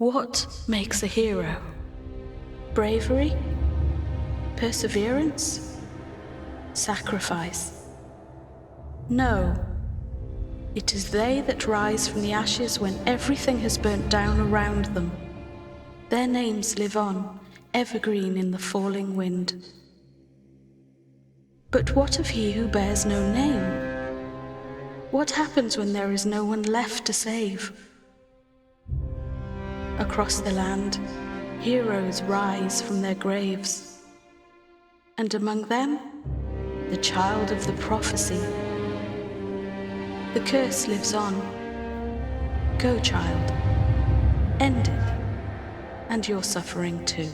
What makes a hero? Bravery? Perseverance? Sacrifice? No. It is they that rise from the ashes when everything has burnt down around them. Their names live on, evergreen in the falling wind. But what of he who bears no name? What happens when there is no one left to save? Across the land, heroes rise from their graves. And among them, the child of the prophecy. The curse lives on. Go, child. End it, and your suffering too.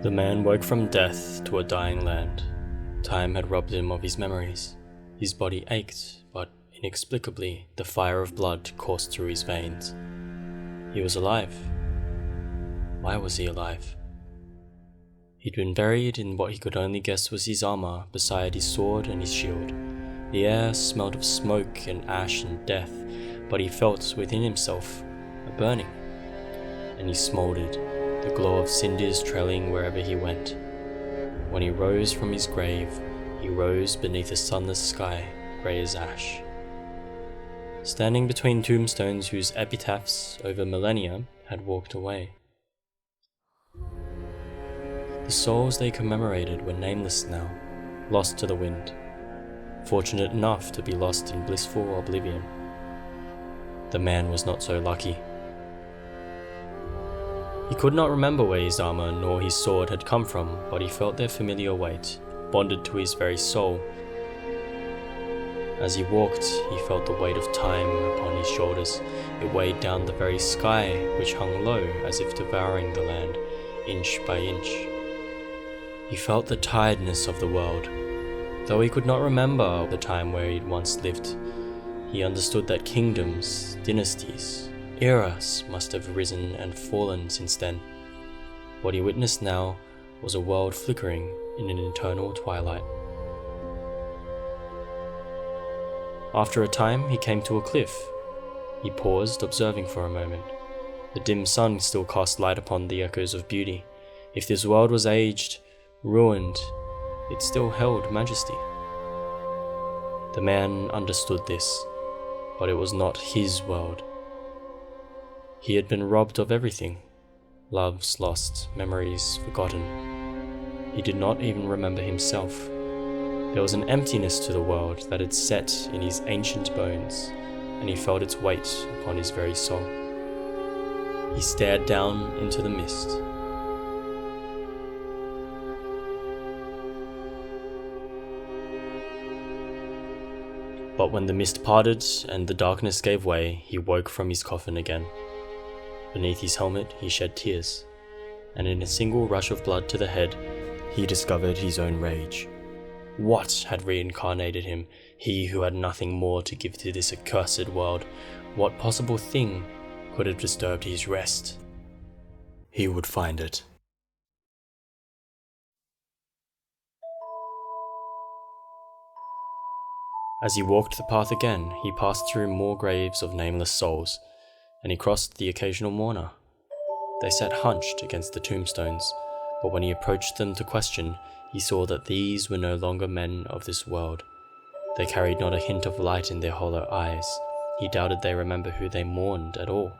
The man woke from death to a dying land. Time had robbed him of his memories. His body ached, but inexplicably the fire of blood coursed through his veins. He was alive. Why was he alive? He'd been buried in what he could only guess was his armor beside his sword and his shield. The air smelled of smoke and ash and death, but he felt within himself a burning, and he smoldered, the glow of cinders trailing wherever he went. When he rose from his grave, he rose beneath a sunless sky, grey as ash. Standing between tombstones whose epitaphs over millennia had walked away. The souls they commemorated were nameless now, lost to the wind, fortunate enough to be lost in blissful oblivion. The man was not so lucky. He could not remember where his armor nor his sword had come from, but he felt their familiar weight, bonded to his very soul. As he walked, he felt the weight of time upon his shoulders. It weighed down the very sky, which hung low as if devouring the land, inch by inch. He felt the tiredness of the world. Though he could not remember the time where he'd once lived, he understood that kingdoms, dynasties, eras must have risen and fallen since then. What he witnessed now was a world flickering in an eternal twilight. After a time, he came to a cliff. He paused, observing for a moment. The dim sun still cast light upon the echoes of beauty. If this world was aged, ruined, it still held majesty. The man understood this, but it was not his world. He had been robbed of everything. Loves lost, memories forgotten. He did not even remember himself. There was an emptiness to the world that had set in his ancient bones, and he felt its weight upon his very soul. He stared down into the mist. But when the mist parted and the darkness gave way, he woke from his coffin again. Beneath his helmet he shed tears, and in a single rush of blood to the head, he discovered his own rage. What had reincarnated him, he who had nothing more to give to this accursed world? What possible thing could have disturbed his rest? He would find it. As he walked the path again, he passed through more graves of nameless souls, and he crossed the occasional mourner. They sat hunched against the tombstones, but when he approached them to question, he saw that these were no longer men of this world. They carried not a hint of light in their hollow eyes. He doubted they remember who they mourned at all.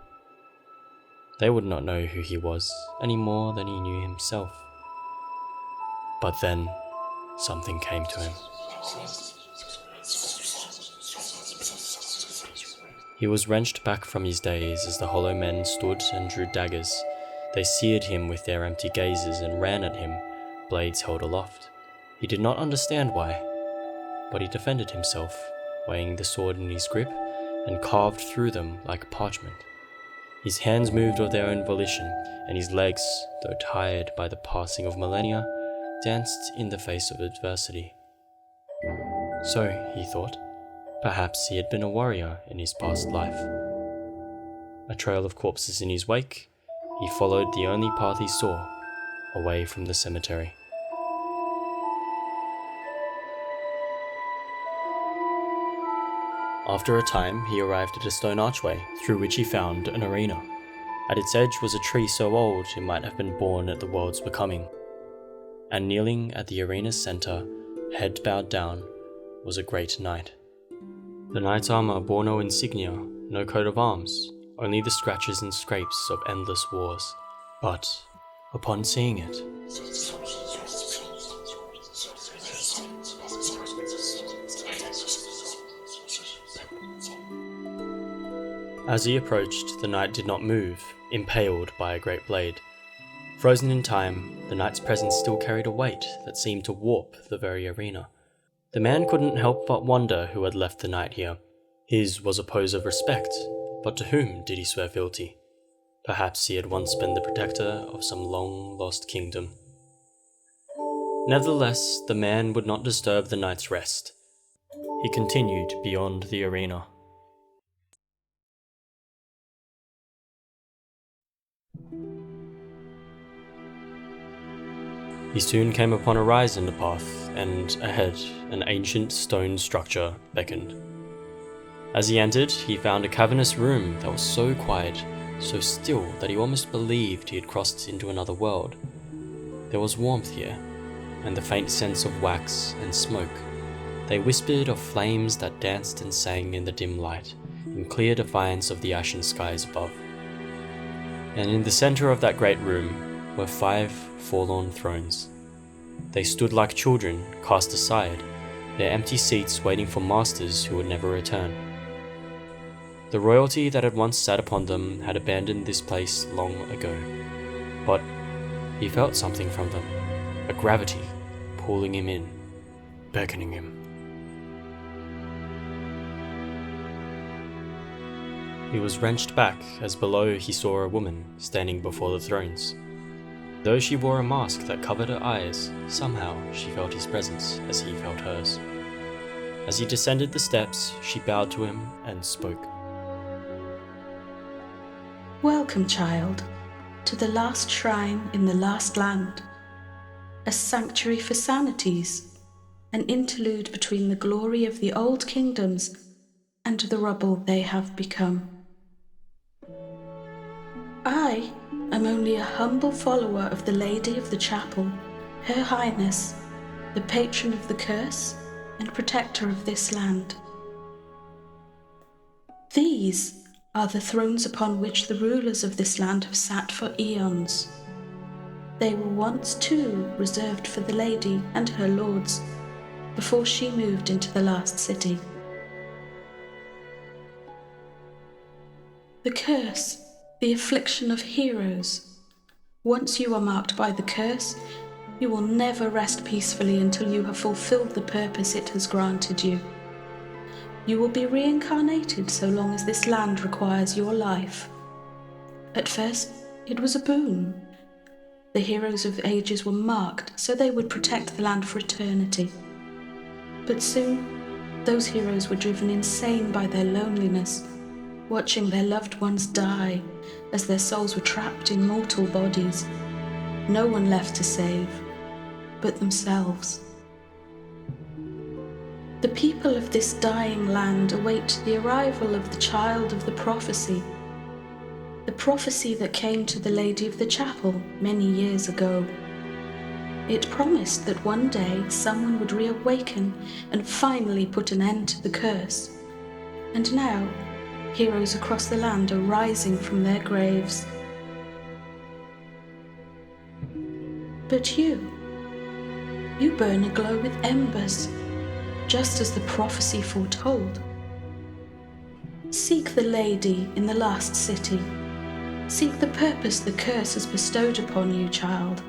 They would not know who he was, any more than he knew himself. But then, something came to him. He was wrenched back from his daze as the hollow men stood and drew daggers. They seared him with their empty gazes and ran at him, blades held aloft. He did not understand why, but he defended himself, weighing the sword in his grip, and carved through them like parchment. His hands moved of their own volition, and his legs, though tired by the passing of millennia, danced in the face of adversity. So, he thought, Perhaps he had been a warrior in his past life. A trail of corpses in his wake, he followed the only path he saw, away from the cemetery. After a time, he arrived at a stone archway, through which he found an arena. At its edge was a tree so old it might have been born at the world's becoming. And kneeling at the arena's centre, head bowed down, was a great knight. The knight's armour bore no insignia, no coat of arms, only the scratches and scrapes of endless wars. But, upon seeing it, as he approached, the knight did not move, impaled by a great blade. Frozen in time, the knight's presence still carried a weight that seemed to warp the very arena. The man couldn't help but wonder who had left the knight here. His was a pose of respect, but to whom did he swear fealty? Perhaps he had once been the protector of some long-lost kingdom. Nevertheless, the man would not disturb the knight's rest. He continued beyond the arena. He soon came upon a rise in the path, and ahead, an ancient stone structure beckoned. As he entered, he found a cavernous room that was so quiet, so still that he almost believed he had crossed into another world. There was warmth here, and the faint sense of wax and smoke. They whispered of flames that danced and sang in the dim light, in clear defiance of the ashen skies above. And in the centre of that great room were 5 forlorn thrones. They stood like children, cast aside, their empty seats waiting for masters who would never return. The royalty that had once sat upon them had abandoned this place long ago, but he felt something from them, a gravity pulling him in, beckoning him. He was wrenched back as below he saw a woman standing before the thrones. Though she wore a mask that covered her eyes, somehow she felt his presence as he felt hers. As he descended the steps, she bowed to him and spoke. Welcome, child, to the last shrine in the last land. A sanctuary for sanities, an interlude between the glory of the old kingdoms and the rubble they have become. I am only a humble follower of the Lady of the Chapel, Her Highness, the patron of the curse and protector of this land. These are the thrones upon which the rulers of this land have sat for eons. They were once too reserved for the lady and her lords, before she moved into the last city. The curse, the affliction of heroes. Once you are marked by the curse, you will never rest peacefully until you have fulfilled the purpose it has granted you. You will be reincarnated so long as this land requires your life. At first, it was a boon. The heroes of ages were marked so they would protect the land for eternity. But soon, those heroes were driven insane by their loneliness, watching their loved ones die as their souls were trapped in mortal bodies. No one left to save, but themselves. The people of this dying land await the arrival of the child of the prophecy. The prophecy that came to the Lady of the Chapel many years ago. It promised that one day someone would reawaken and finally put an end to the curse. And now, heroes across the land are rising from their graves. But you burn aglow with embers, just as the prophecy foretold. Seek the lady in the last city. Seek the purpose the curse has bestowed upon you, child,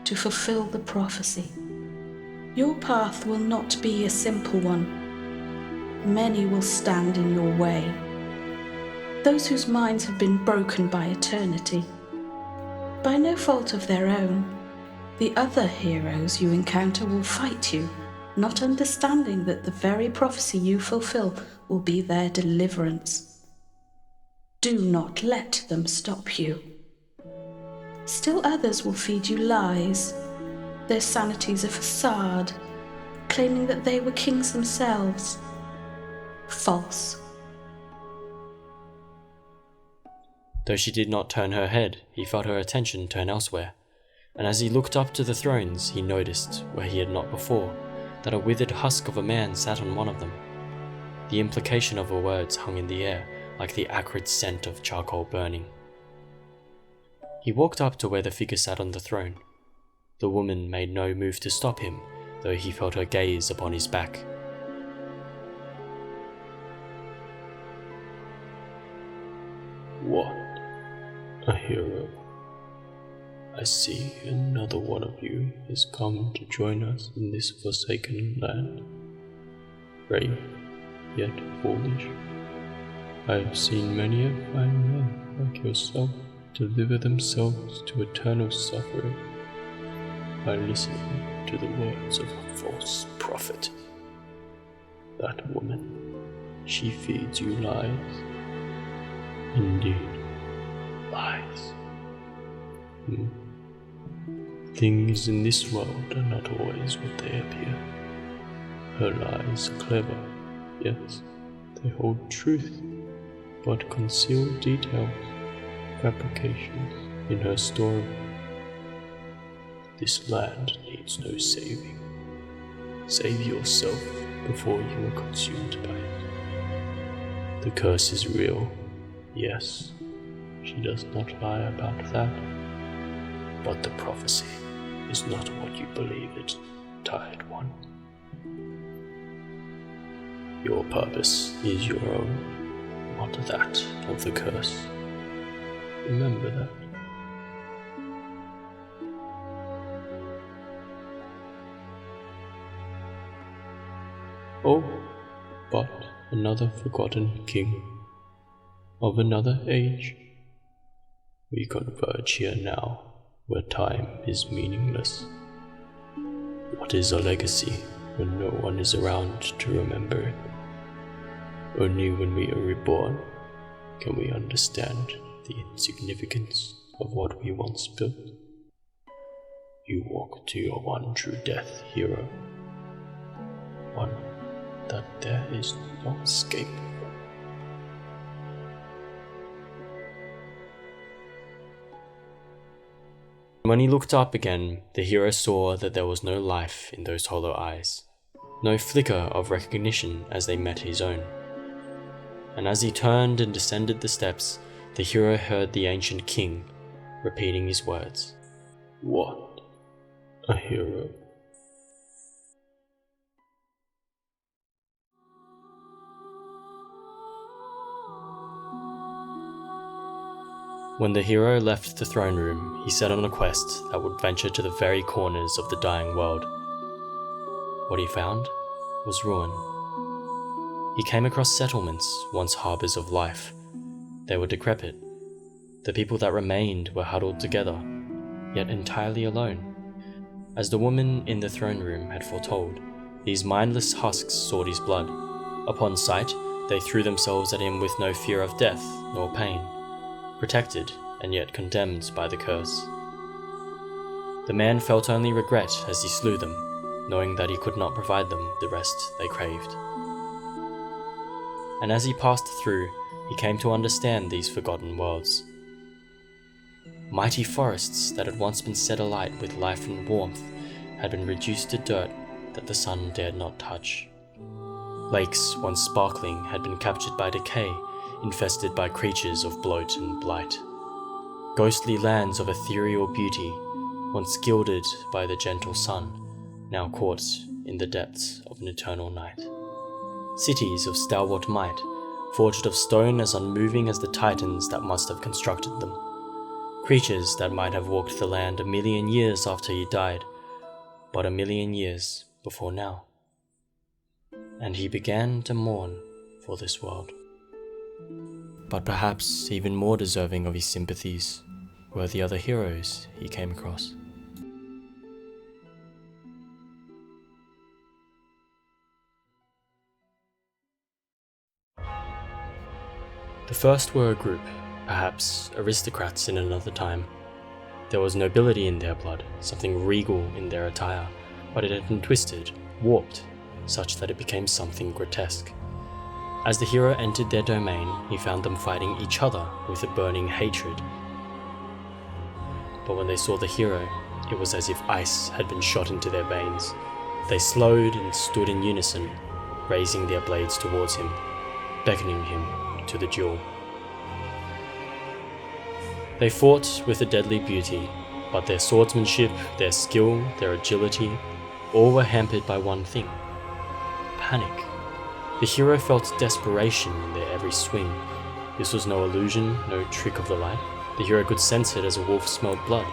to fulfill the prophecy. Your path will not be a simple one. Many will stand in your way. Those whose minds have been broken by eternity. By no fault of their own, the other heroes you encounter will fight you, not understanding that the very prophecy you fulfill will be their deliverance. Do not let them stop you. Still others will feed you lies. Their sanity's a facade, claiming that they were kings themselves. False. Though she did not turn her head, he felt her attention turn elsewhere, and as he looked up to the thrones, he noticed, where he had not before, that a withered husk of a man sat on one of them. The implication of her words hung in the air like the acrid scent of charcoal burning. He walked up to where the figure sat on the throne. The woman made no move to stop him, though he felt her gaze upon his back. What a hero. I see another one of you has come to join us in this forsaken land. Brave, yet foolish. I have seen many a fine men like yourself deliver themselves to eternal suffering by listening to the words of a false prophet. That woman, she feeds you lies. Indeed, lies. Things in this world are not always what they appear. Her lies are clever, yes, they hold truth, but conceal details, fabrications in her story. This land needs no saving. Save yourself before you are consumed by it. The curse is real, yes, she does not lie about that. But the prophecy is not what you believe it, tired one. Your purpose is your own, not that of the curse. Remember that. Oh, but another forgotten king, of another age. We converge here now, where time is meaningless. What is a legacy when no one is around to remember it? Only when we are reborn can we understand the insignificance of what we once built. You walk to your one true death, hero. One that there is no escape from. When he looked up again, the hero saw that there was no life in those hollow eyes, no flicker of recognition as they met his own. And as he turned and descended the steps, the hero heard the ancient king repeating his words. What a hero. When the hero left the throne room, he set on a quest that would venture to the very corners of the dying world. What he found was ruin. He came across settlements, once harbours of life. They were decrepit. The people that remained were huddled together, yet entirely alone. As the woman in the throne room had foretold, these mindless husks sought his blood. Upon sight, they threw themselves at him with no fear of death nor pain. Protected and yet condemned by the curse. The man felt only regret as he slew them, knowing that he could not provide them the rest they craved. And as he passed through, he came to understand these forgotten worlds. Mighty forests that had once been set alight with life and warmth had been reduced to dirt that the sun dared not touch. Lakes once sparkling had been captured by decay, infested by creatures of bloat and blight. Ghostly lands of ethereal beauty, once gilded by the gentle sun, now caught in the depths of an eternal night. Cities of stalwart might, forged of stone as unmoving as the titans that must have constructed them. Creatures that might have walked the land 1,000,000 years after he died, but 1,000,000 years before now. And he began to mourn for this world. But perhaps even more deserving of his sympathies were the other heroes he came across. The first were a group, perhaps aristocrats in another time. There was nobility in their blood, something regal in their attire, but it had been twisted, warped, such that it became something grotesque. As the hero entered their domain, he found them fighting each other with a burning hatred. But when they saw the hero, it was as if ice had been shot into their veins. They slowed and stood in unison, raising their blades towards him, beckoning him to the duel. They fought with a deadly beauty, but their swordsmanship, their skill, their agility, all were hampered by one thing: panic. The hero felt desperation in their every swing. This was no illusion, no trick of the light. The hero could sense it as a wolf smelled blood.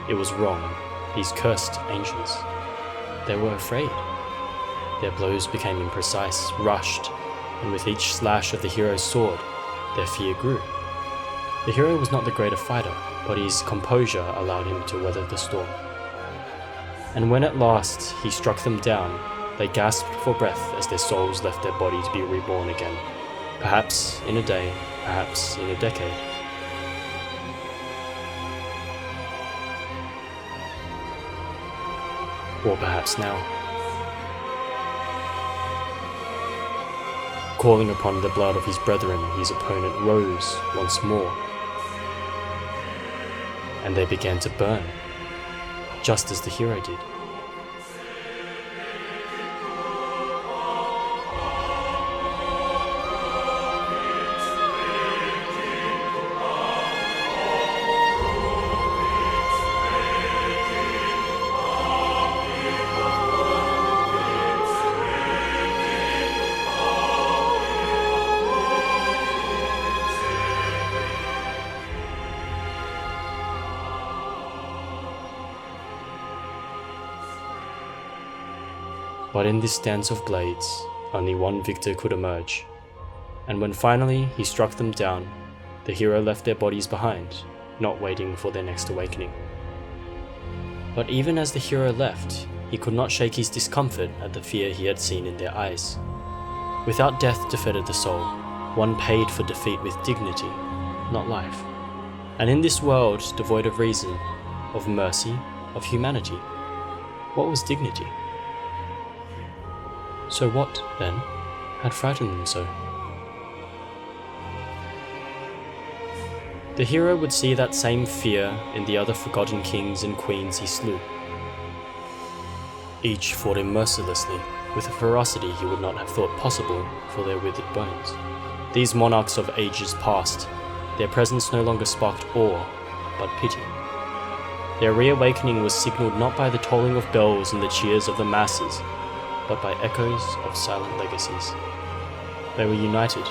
It was wrong. These cursed ancients. They were afraid. Their blows became imprecise, rushed, and with each slash of the hero's sword, their fear grew. The hero was not the greater fighter, but his composure allowed him to weather the storm. And when at last he struck them down, they gasped for breath as their souls left their body to be reborn again. Perhaps in a day, perhaps in a decade. Or perhaps now. Calling upon the blood of his brethren, his opponent rose once more. And they began to burn, just as the hero did. But in this dance of blades, only one victor could emerge, and when finally he struck them down, the hero left their bodies behind, not waiting for their next awakening. But even as the hero left, he could not shake his discomfort at the fear he had seen in their eyes. Without death defeated the soul, one paid for defeat with dignity, not life. And in this world devoid of reason, of mercy, of humanity, what was dignity? So what, then, had frightened them so? The hero would see that same fear in the other forgotten kings and queens he slew. Each fought him mercilessly, with a ferocity he would not have thought possible for their withered bones. These monarchs of ages past, their presence no longer sparked awe, but pity. Their reawakening was signalled not by the tolling of bells and the cheers of the masses, but by echoes of silent legacies. They were united,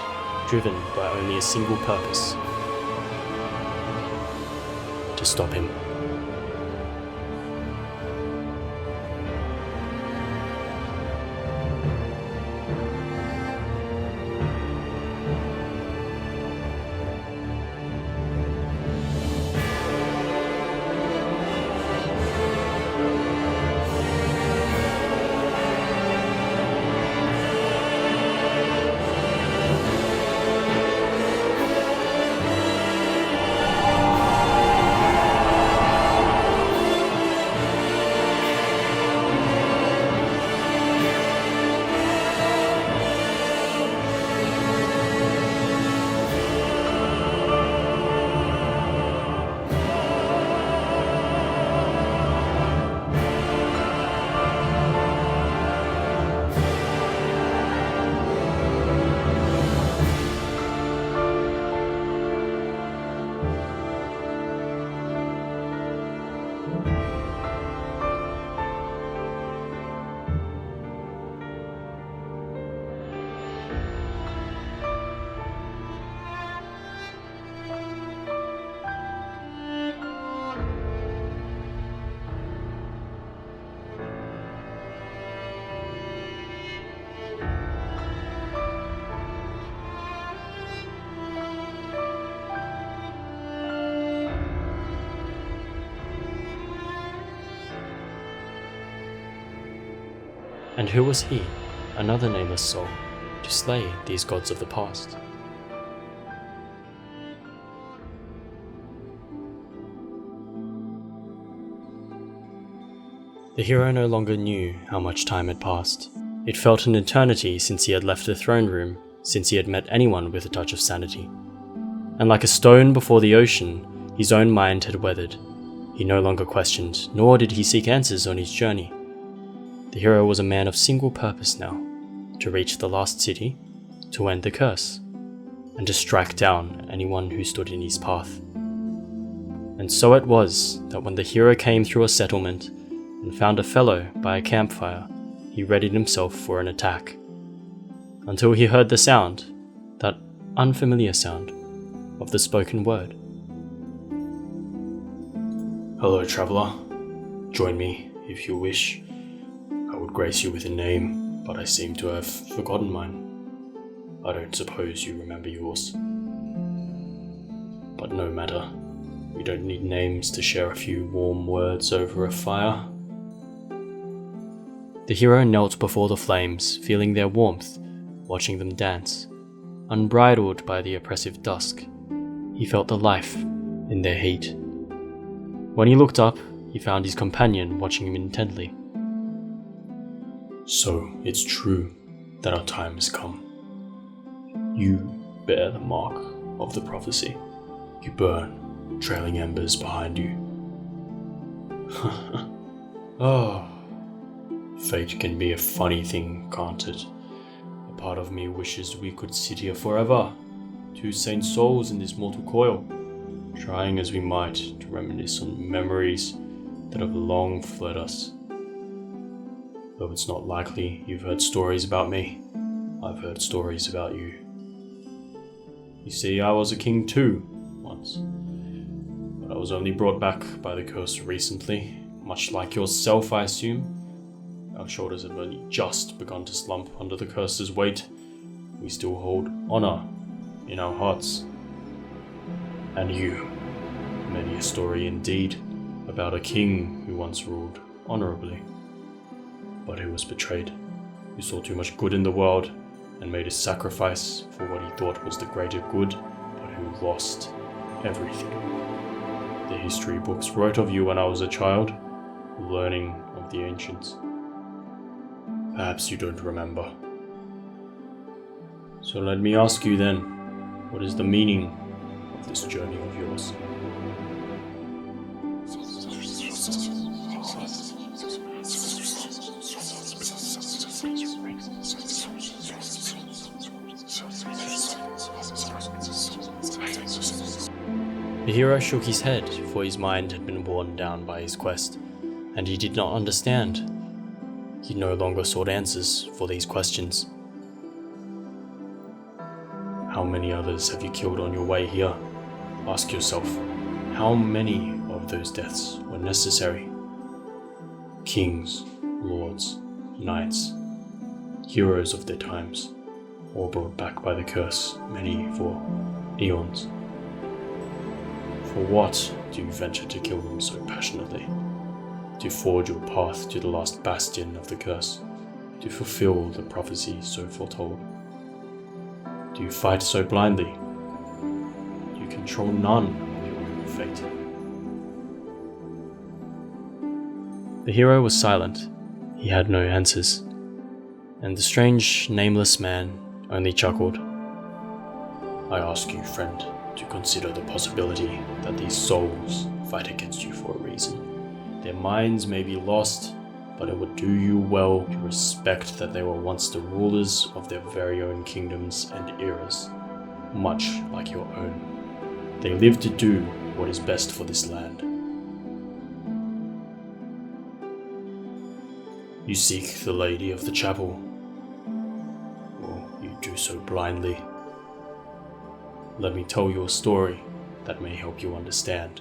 driven by only a single purpose: to stop him. And who was he, another nameless soul, to slay these gods of the past? The hero no longer knew how much time had passed. It felt an eternity since he had left the throne room, since he had met anyone with a touch of sanity. And like a stone before the ocean, his own mind had weathered. He no longer questioned, nor did he seek answers on his journey. The hero was a man of single purpose now, to reach the last city, to end the curse, and to strike down anyone who stood in his path. And so it was that when the hero came through a settlement and found a fellow by a campfire, he readied himself for an attack, until he heard the sound, that unfamiliar sound, of the spoken word. Hello, traveller. Join me, if you wish. I would grace you with a name, but I seem to have forgotten mine. I don't suppose you remember yours. But no matter. We don't need names to share a few warm words over a fire. The hero knelt before the flames, feeling their warmth, watching them dance. Unbridled by the oppressive dusk, he felt the life in their heat. When he looked up, he found his companion watching him intently. So it's true that our time has come. You bear the mark of the prophecy. You burn, trailing embers behind you. Oh, fate can be a funny thing, can't it? A part of me wishes we could sit here forever, two saint souls in this mortal coil, trying as we might to reminisce on memories that have long fled us. Though it's not likely you've heard stories about me, I've heard stories about you. You see, I was a king too, once. But I was only brought back by the curse recently, much like yourself, I assume. Our shoulders have only just begun to slump under the curse's weight. We still hold honor in our hearts. And you, many a story indeed, about a king who once ruled honorably, but who was betrayed, who saw too much good in the world and made a sacrifice for what he thought was the greater good, but who lost everything. The history books wrote of you when I was a child, learning of the ancients. Perhaps you don't remember. So let me ask you then, what is the meaning of this journey of yours? The hero shook his head, for his mind had been worn down by his quest, and he did not understand. He no longer sought answers for these questions. How many others have you killed on your way here? Ask yourself, how many of those deaths were necessary? Kings, lords, knights, heroes of their times, all brought back by the curse, many for eons. For what do you venture to kill them so passionately? To forge your path to the last bastion of the curse, to fulfill the prophecy so foretold? Do you fight so blindly? Do you control none of your own fate? The hero was silent. He had no answers, and the strange, nameless man only chuckled. I ask you, friend, to consider the possibility that these souls fight against you for a reason. Their minds may be lost, but it would do you well to respect that they were once the rulers of their very own kingdoms and eras, much like your own. They live to do what is best for this land. You seek the lady of the chapel. Well, you do so blindly. Let me tell you a story that may help you understand.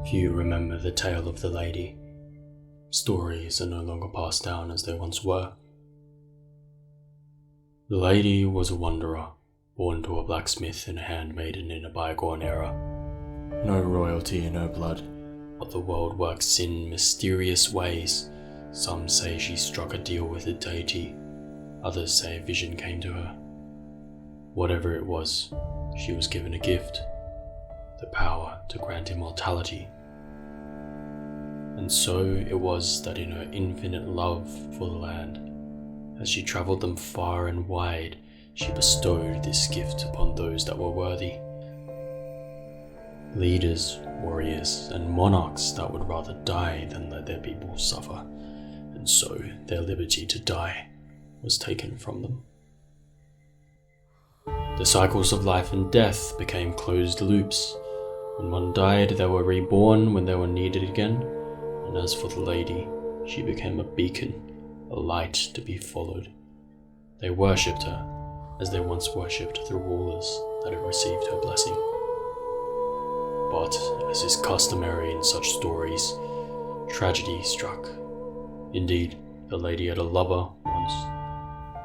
Few remember the tale of the lady. Stories are no longer passed down as they once were. The lady was a wanderer, born to a blacksmith and a handmaiden in a bygone era. No royalty in her blood, but the world works in mysterious ways. Some say she struck a deal with a deity, others say a vision came to her. Whatever it was, she was given a gift, the power to grant immortality, And so it was that in her infinite love for the land, as she travelled them far and wide, she bestowed this gift upon those that were worthy. Leaders, warriors, and monarchs that would rather die than let their people suffer, and so their liberty to die was taken from them. The cycles of life and death became closed loops. When one died, they were reborn when they were needed again, and as for the lady, she became a beacon, a light to be followed. They worshipped her, as they once worshipped the rulers that had received her blessing. But, as is customary in such stories, tragedy struck. Indeed, the lady had a lover once.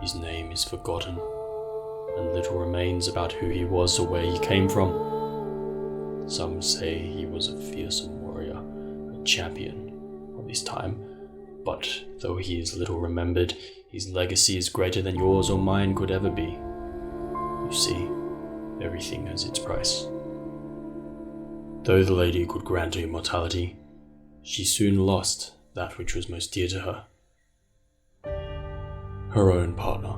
His name is forgotten, and little remains about who he was or where he came from. Some say he was a fearsome warrior, a champion of his time, but though he is little remembered, his legacy is greater than yours or mine could ever be. You see, everything has its price. Though the lady could grant her immortality, she soon lost that which was most dear to her. Her own partner.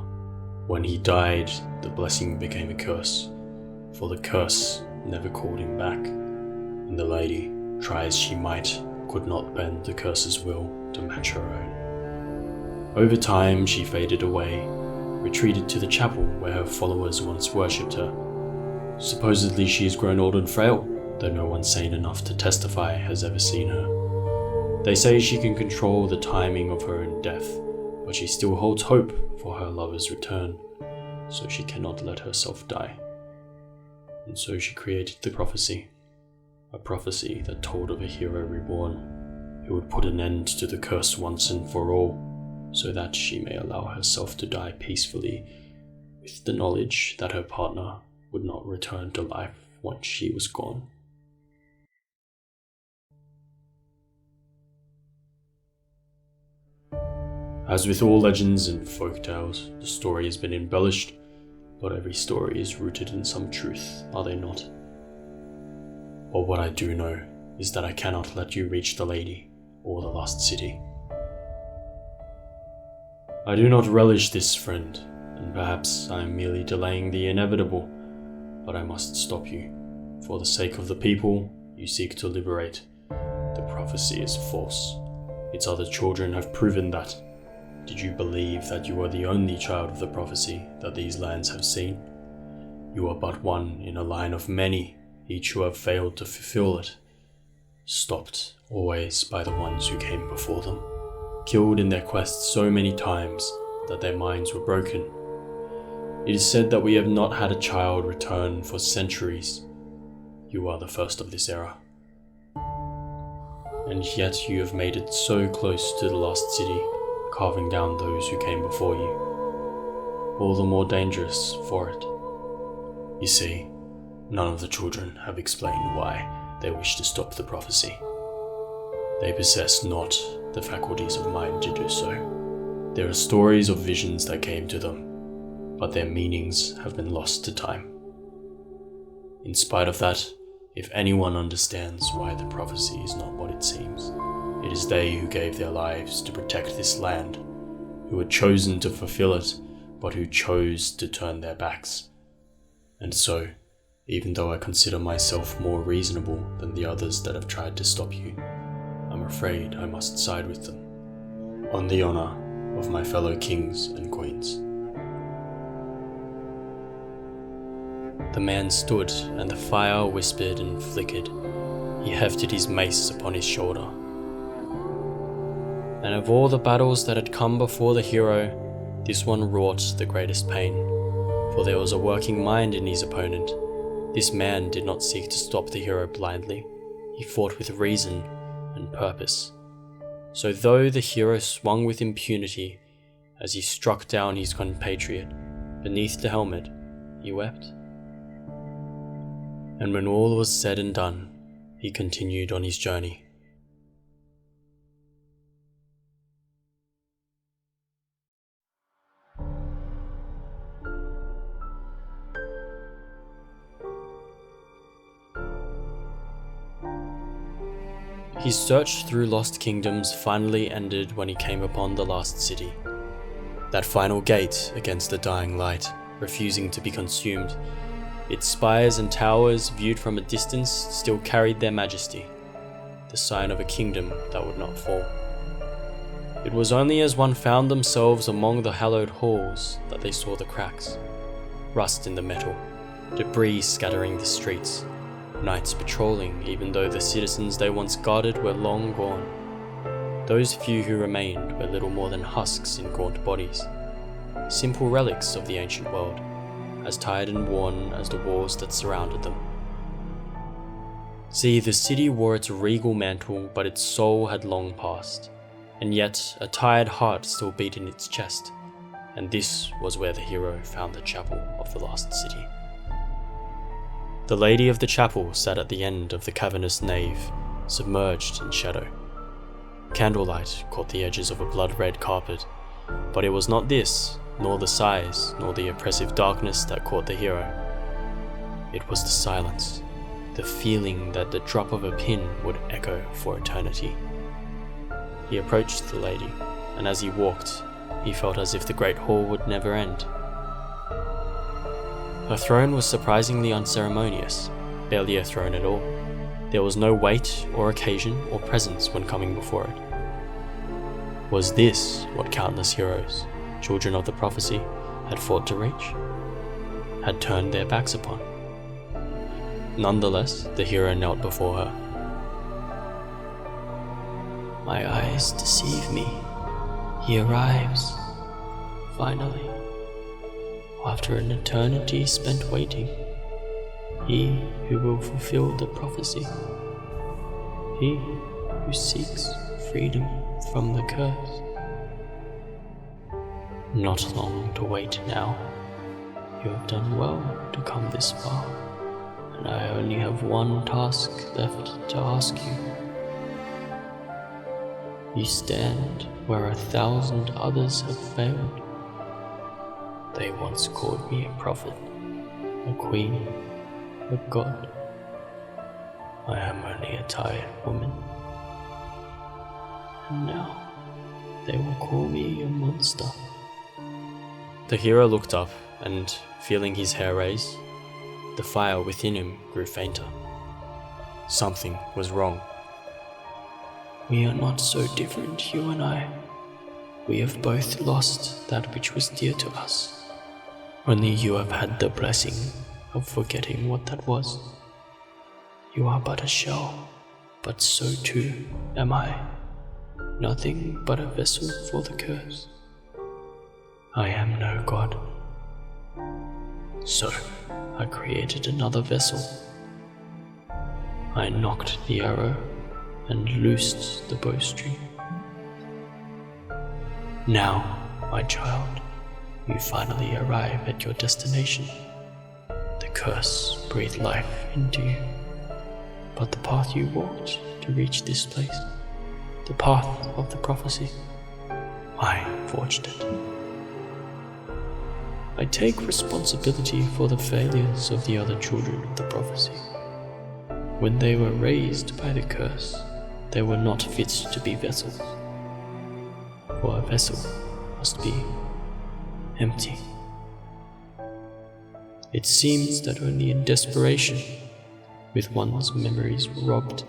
When he died, the blessing became a curse, for the curse never called him back, and the lady, try as she might, could not bend the curse's will to match her own. Over time, she faded away, retreated to the chapel where her followers once worshipped her. Supposedly she has grown old and frail, though no one sane enough to testify has ever seen her. They say she can control the timing of her own death, but she still holds hope for her lover's return, so she cannot let herself die. And so she created the prophecy, a prophecy that told of a hero reborn, who would put an end to the curse once and for all, so that she may allow herself to die peacefully, with the knowledge that her partner would not return to life once she was gone. As with all legends and folk tales, the story has been embellished, but every story is rooted in some truth, are they not? But what I do know is that I cannot let you reach the lady or the lost city. I do not relish this, friend, and perhaps I am merely delaying the inevitable, but I must stop you. For the sake of the people you seek to liberate, the prophecy is false. Its other children have proven that. Did you believe that you are the only child of the prophecy that these lands have seen? You are but one in a line of many, each who have failed to fulfill it, stopped always by the ones who came before them, killed in their quest so many times that their minds were broken. It is said that we have not had a child return for centuries. You are the first of this era. And yet you have made it so close to the lost city, carving down those who came before you. All the more dangerous for it. You see, none of the children have explained why they wish to stop the prophecy. They possess not the faculties of mind to do so. There are stories of visions that came to them, but their meanings have been lost to time. In spite of that, if anyone understands why the prophecy is not what it seems, it is they who gave their lives to protect this land, who had chosen to fulfill it, but who chose to turn their backs. And so, even though I consider myself more reasonable than the others that have tried to stop you, I'm afraid I must side with them, on the honor of my fellow kings and queens. The man stood, and the fire whispered and flickered. He hefted his mace upon his shoulder. And of all the battles that had come before the hero, this one wrought the greatest pain, for there was a working mind in his opponent. This man did not seek to stop the hero blindly. He fought with reason and purpose. So though the hero swung with impunity as he struck down his compatriot, beneath the helmet, he wept. And when all was said and done, he continued on his journey. His search through lost kingdoms finally ended when he came upon the last city. That final gate against the dying light, refusing to be consumed. Its spires and towers, viewed from a distance, still carried their majesty, the sign of a kingdom that would not fall. It was only as one found themselves among the hallowed halls that they saw the cracks, rust in the metal, debris scattering the streets, knights patrolling even though the citizens they once guarded were long gone. Those few who remained were little more than husks in gaunt bodies, simple relics of the ancient world, as tired and worn as the walls that surrounded them. See, the city wore its regal mantle, but its soul had long passed, and yet a tired heart still beat in its chest, and this was where the hero found the chapel of the lost city. The lady of the chapel sat at the end of the cavernous nave, submerged in shadow. Candlelight caught the edges of a blood-red carpet, but it was not this, nor the sighs, nor the oppressive darkness that caught the hero. It was the silence, the feeling that the drop of a pin would echo for eternity. He approached the lady, and as he walked, he felt as if the great hall would never end. Her throne was surprisingly unceremonious, barely a throne at all. There was no weight or occasion or presence when coming before it. Was this what countless heroes, children of the prophecy, had fought to reach? Had turned their backs upon? Nonetheless, the hero knelt before her. My eyes deceive me. He arrives, finally, after an eternity spent waiting. He who will fulfill the prophecy. He who seeks freedom from the curse. Not long to wait now. You have done well to come this far, and I only have one task left to ask you. You stand where 1,000 others have failed. They once called me a prophet, a queen, a god. I am only a tired woman. And now they will call me a monster. The hero looked up, and, feeling his hair raise, the fire within him grew fainter. Something was wrong. We are not so different, you and I. We have both lost that which was dear to us. Only you have had the blessing of forgetting what that was. You are but a shell, but so too am I. Nothing but a vessel for the curse. I am no god. So I created another vessel. I knocked the arrow and loosed the bowstring. Now, my child, you finally arrive at your destination. The curse breathed life into you, but the path you walked to reach this place, the path of the prophecy, I forged it. I take responsibility for the failures of the other children of the prophecy. When they were raised by the curse, they were not fit to be vessels, for a vessel must be empty. It seems that only in desperation, with one's memories robbed,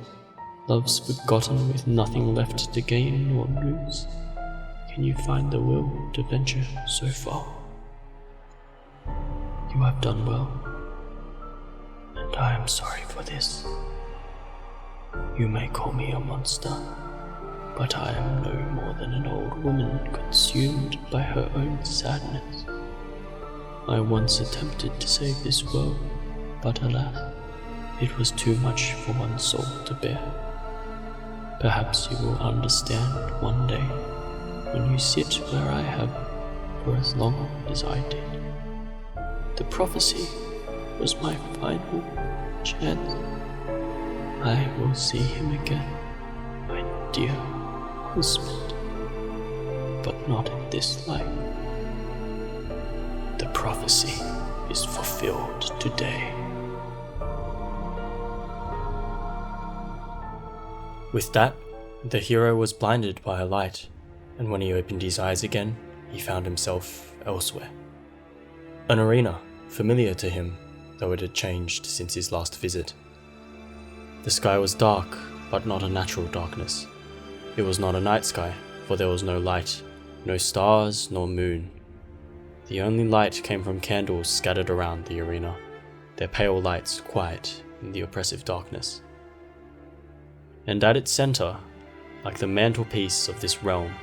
loves forgotten with nothing left to gain or lose, can you find the will to venture so far. You have done well, and I am sorry for this. You may call me a monster, but I am no more than an old woman consumed by her own sadness. I once attempted to save this world, but alas, it was too much for one soul to bear. Perhaps you will understand one day, when you sit where I have for as long as I did. The prophecy was my final chance. I will see him again, my dear husband, but not in this life. The prophecy is fulfilled today. With that, the hero was blinded by a light, and when he opened his eyes again, he found himself elsewhere. An arena, familiar to him, though it had changed since his last visit. The sky was dark, but not a natural darkness. It was not a night sky, for there was no light, no stars nor moon. The only light came from candles scattered around the arena, their pale lights quiet in the oppressive darkness. And at its center, like the mantelpiece of this realm,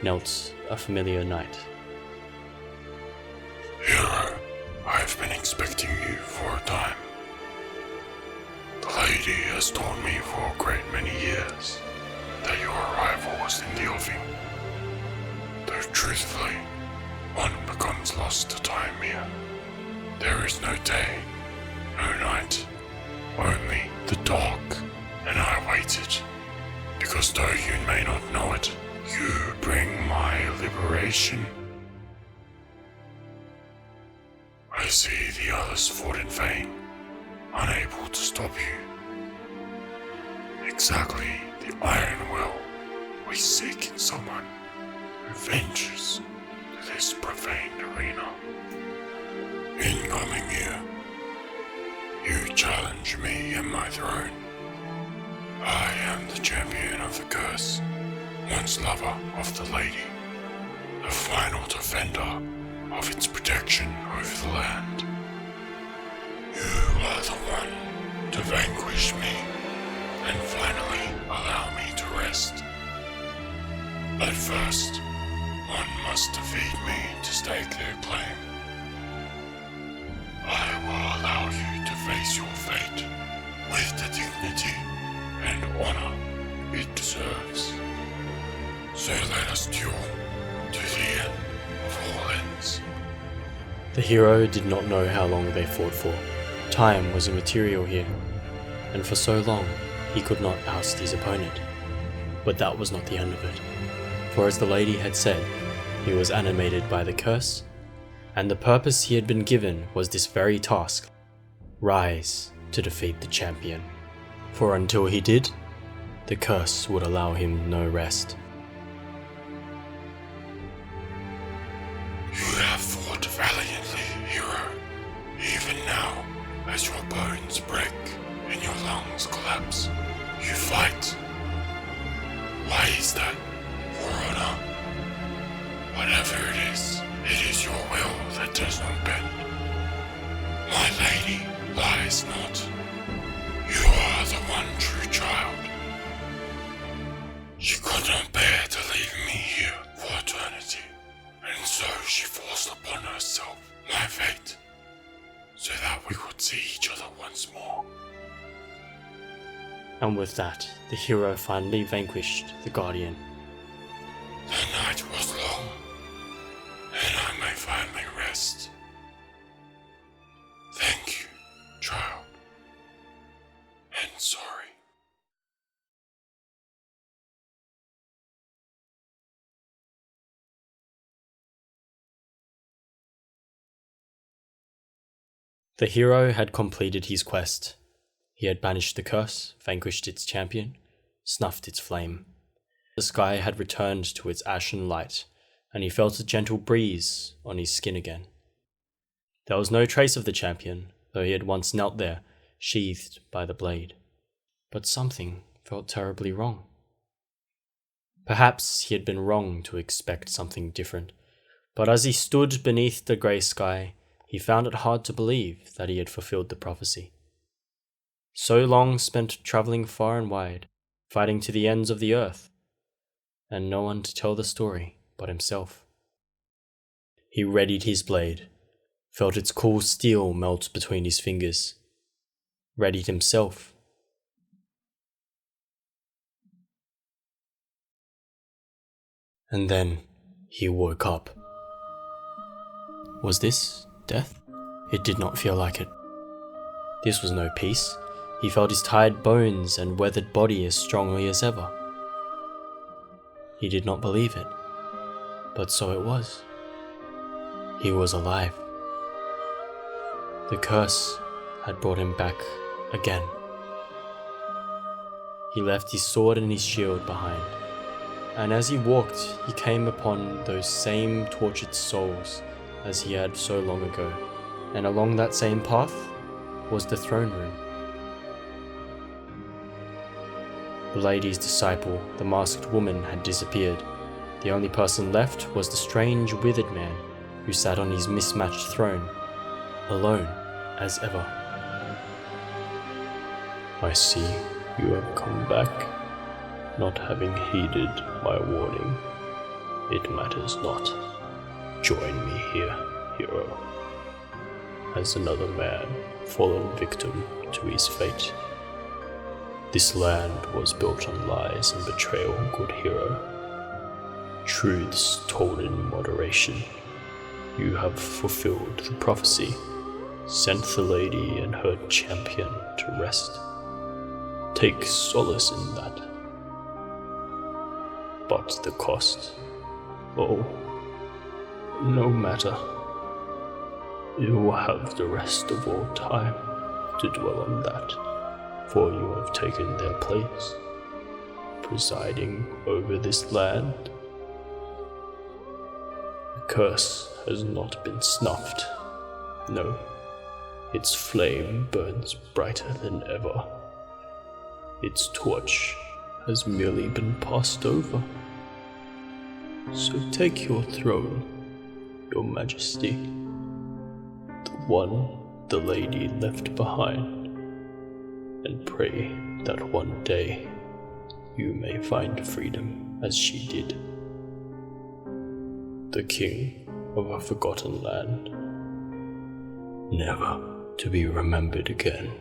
knelt a familiar knight. Hero, I've been expecting you for a time. The lady has told me for a great many years that your arrival was in the offing. Though truthfully, one becomes lost to time here. There is no day, no night, only the dark, and I waited, because though you may not know it, you bring my liberation. I see the others fought in vain, unable to stop you. Exactly the iron will we seek in someone who ventures to this profaned arena. In coming here, you challenge me and my throne. I am the champion of the curse, once lover of the lady, the final defender of its protection over the land. You are the one to vanquish me and finally allow me to rest. But first, one must defeat me to stake their claim. I will allow you to face your fate with the dignity and honor it deserves. So let us duel to the end of all ends. The hero did not know how long they fought for. Time was immaterial here, and for so long he could not oust his opponent. But that was not the end of it, for as the lady had said, he was animated by the curse, and the purpose he had been given was this very task: rise to defeat the champion. For until he did, the curse would allow him no rest. You have fought valiantly, hero. Even now, as your bones break and your lungs collapse, you fight. Why is that? For honor. Whatever it is your will that does not bend. My lady lies not. You are the one true child. She could not bear to leave me here for eternity, and so she forced upon herself my fate, so that we would see each other once more. And with that, the hero finally vanquished the Guardian. The night was long, and I may finally rest. Thank you, child, and sorry. The hero had completed his quest. He had banished the curse, vanquished its champion, snuffed its flame. The sky had returned to its ashen light, and he felt a gentle breeze on his skin again. There was no trace of the champion, though he had once knelt there, sheathed by the blade. But something felt terribly wrong. Perhaps he had been wrong to expect something different, but as he stood beneath the grey sky, he found it hard to believe that he had fulfilled the prophecy. So long spent travelling far and wide, fighting to the ends of the earth, and no one to tell the story but himself. He readied his blade, felt its cool steel melt between his fingers, readied himself. And then he woke up. Was this death? It did not feel like it. This was no peace. He felt his tired bones and weathered body as strongly as ever. He did not believe it, but so it was. He was alive. The curse had brought him back again. He left his sword and his shield behind, and as he walked, he came upon those same tortured souls as he had so long ago, and along that same path was the throne room. The lady's disciple, the masked woman, had disappeared. The only person left was the strange withered man who sat on his mismatched throne, alone as ever. I see you have come back, not having heeded my warning. It matters not. Join me here, hero. As another man fallen victim to his fate. This land was built on lies and betrayal, good hero. Truths told in moderation. You have fulfilled the prophecy, sent the lady and her champion to rest. Take solace in that. But the cost? Oh, no matter. You will have the rest of all time to dwell on that, for you have taken their place, presiding over this land. The curse has not been snuffed. No, its flame burns brighter than ever. Its torch has merely been passed over. So take your throne, your majesty, the one the lady left behind, and pray that one day you may find freedom as she did. The king of a forgotten land, never to be remembered again.